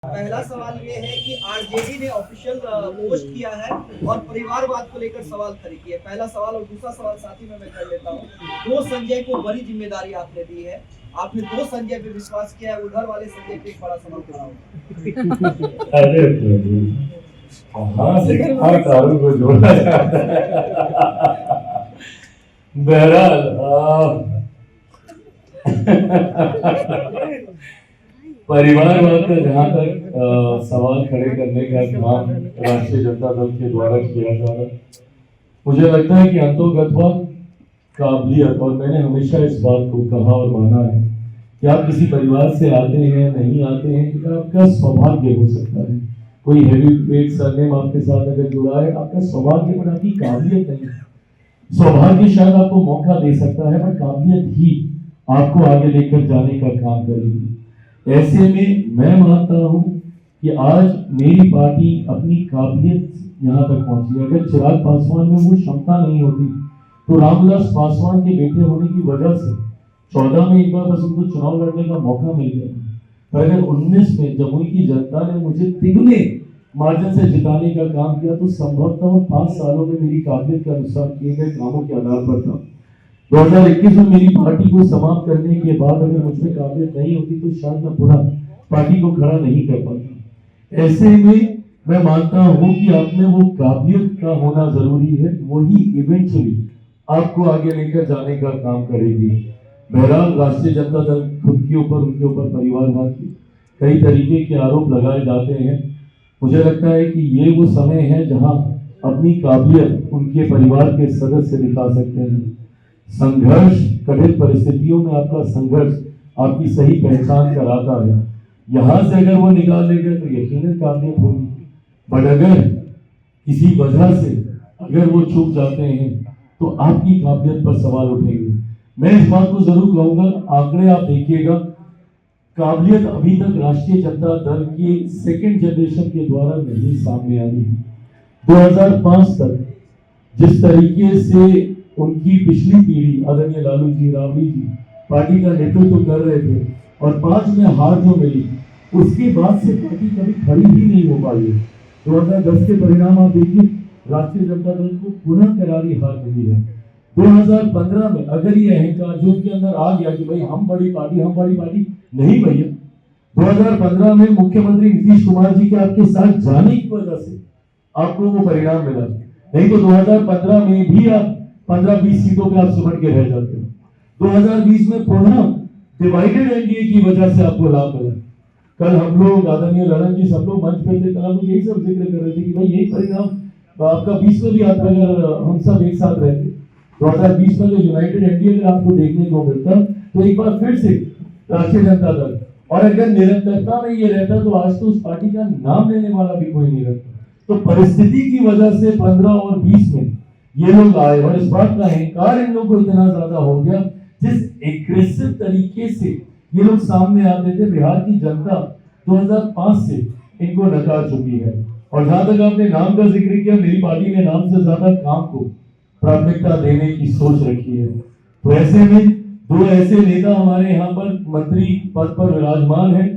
पहला सवाल ये है कि आरजेडी ने ऑफिशियल पोस्ट किया है और परिवारवाद को लेकर सवाल खड़ी की है। पहला सवाल और दूसरा सवाल साथ ही में मैं कर लेता हूँ। दो संजय को बड़ी जिम्मेदारी आपने दी है, आपने दो संजय पे विश्वास किया है, उधर वाले संजय पे एक बड़ा सवाल खड़ा होगा। अरे कहाँ से कहाँ तारों को जोड़ा जाता है। बहरहाल परिवारवाद का जहाँ तक सवाल खड़े करने का काम राष्ट्रीय जनता दल के द्वारा किया जा रहा है, मुझे लगता है कि अंतोगत्वा काबिलियत, और मैंने हमेशा इस बात को कहा और माना है कि आप किसी परिवार से आते हैं नहीं आते हैं, तो आपका सौभाग्य हो सकता है। कोई हैवी वेट सरनेम आपके साथ अगर जुड़ा है, आपका सौभाग्य पर आपकी काबिलियत नहीं है। सौभाग्य शायद आपको मौका दे सकता है, पर काबिलियत ही आपको आगे लेकर जाने का काम करेगी। ऐसे में मैं मानता हूं कि आज मेरी पार्टी अपनी काबिलियत यहां तक पहुंची। अगर चिराग पासवान में वो क्षमता नहीं होती तो रामविलास पासवान के बेटे होने की वजह से 14 में एक बार बस उनको चुनाव लड़ने का मौका मिल गया, पर अगर 19 में जमुई की जनता ने मुझे तिगुने मार्जिन से जिताने का काम किया तो संभवतः 5 सालों में मेरी काबिलियत के अनुसार किए गए कामों के आधार पर था। 2021 में मेरी पार्टी को समाप्त करने के बाद अगर मुझमें काबिलियत नहीं होती तो शायद मैं पुनः पार्टी को खड़ा नहीं कर पाता। ऐसे में मैं मानता हूं कि आप में वो काबिलियत का होना जरूरी है, वही इवेंचुअली आपको आगे लेकर जाने का काम करेगी। बहरहाल राष्ट्रीय जनता दल खुद के ऊपर, उनके ऊपर परिवारवाद के कई तरीके के आरोप लगाए जाते हैं। मुझे लगता है कि ये वो समय है जहां अपनी काबिलियत उनके परिवार के सदस्य दिखा सकते हैं। संघर्ष, कठिन परिस्थितियों में आपका संघर्ष आपकी सही पहचान कराता है। यहां से अगर वो निकाल लेंगे तो यकीनन काबिलियत होगी, बट अगर किसी वजह से अगर वो चूक जाते हैं तो आपकी काबिलियत पर सवाल उठेंगे। मैं इस बात को जरूर कहूंगा, आंकड़े आप देखिएगा, काबिलियत अभी तक राष्ट्रीय जनता दल की सेकेंड जनरेशन के द्वारा नहीं सामने आई। 2005 तक जिस तरीके से उनकी पिछली पीढ़ी आदरणीय लालू जी, राबड़ी जी पार्टी का नेतृत्व कर रहे थे और 5 में हार जो मिली, उसके बाद से पार्टी कभी खड़ी ही नहीं हो पाई है। 2010 के परिणाम आप देखिए, राष्ट्रीय जनता दल को पुनः करारी हार मिली है। 2015 में अगर ये अहंकार जो उनके अंदर आ गया कि भाई हम बड़ी पार्टी नहीं भैया, 2015 में मुख्यमंत्री नीतीश कुमार जी के आपके साथ जाने की वजह से आपको वो परिणाम मिला, नहीं तो 2015 में भी आप 15-20 सीटों पे आप सिमट के रह जाते हो। 2020 में पुनः डिवाइडेड एनडीए की वजह से आपको लाभ मिला। कल हम लोग आदरणीय ललन जी सब लोग मंच पे थे, कल हम लोग यही सब जिक्र कर रहे थे कि भाई यही परिणाम आपका 20 में भी आता अगर हम सब एक साथ रहते। 2020 में जो यूनाइटेड एनडीए अगर आपको देखने को मिलता तो एक बार फिर से राष्ट्रीय जनता दल, और अगर निरंतरता में ये रहता तो आज तो उस पार्टी का नाम लेने वाला भी कोई नहीं रहता। तो परिस्थिति की वजह से 15 और 20 में ये लोग आए और इस बात का अहंकार इन लोगों को इतना ज्यादा हो गया, जिस एग्रेसिव तरीके से ये लोग सामने आते थे, बिहार की जनता 2005 से इनको नकार चुकी है। और जहां तक आपने नाम का जिक्र किया, मेरी पार्टी ने नाम से ज्यादा काम को प्राथमिकता देने की सोच रखी है। तो ऐसे में दो ऐसे नेता हमारे यहाँ पर मंत्री पद पर विराजमान है,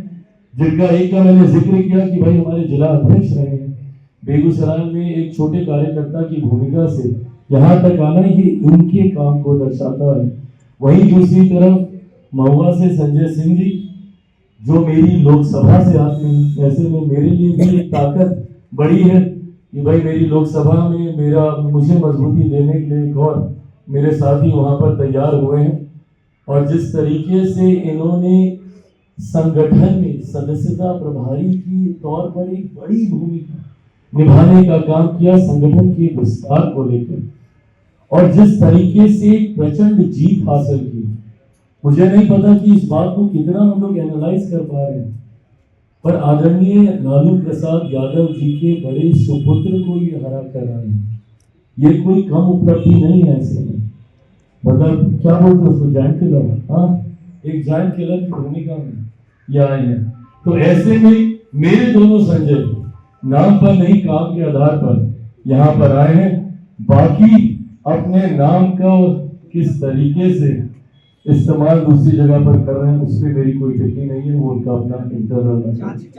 जिनका एक का मैंने जिक्र किया कि भाई हमारे जिला अध्यक्ष रहे हैं। बेगूसराय में एक छोटे कार्यकर्ता की भूमिका से यहाँ तक आना, ये उनके काम को दर्शाता है। वहीं दूसरी तरफ महुआ से संजय सिंह जी, जो मेरी लोकसभा से आते हैं, ऐसे में मेरे लिए भी एक ताकत बड़ी है कि भाई मेरी लोकसभा में मुझे मजबूती देने के लिए एक और मेरे साथी वहां पर तैयार हुए हैं। और जिस तरीके से इन्होंने संगठन में सदस्यता प्रभारी की तौर पर एक बड़ी भूमिका निभाने का काम किया संगठन के विस्तार को लेकर, और जिस तरीके से प्रचंड जीत हासिल की, मुझे नहीं पता कि इस बात को कितना हम लोग एनालाइज कर पा रहे हैं, पर आदरणीय लालू प्रसाद यादव जी के बड़े सुपुत्र को ये हरा कर आए हैं। ये कोई कम उपलब्धि नहीं है। ऐसे में मतलब क्या बोलते उसको, जायंट किलर, हाँ, एक जायंट किलर की भूमिका में ये आए हैं। तो ऐसे में मेरे दोनों संजय नाम पर नहीं काम के आधार पर यहाँ पर आए हैं। बाकी अपने नाम का किस तरीके से इस्तेमाल दूसरी जगह पर कर रहे हैं, उस पर मेरी कोई टिप्पणी नहीं है, वो उनका अपना इंटरनल है।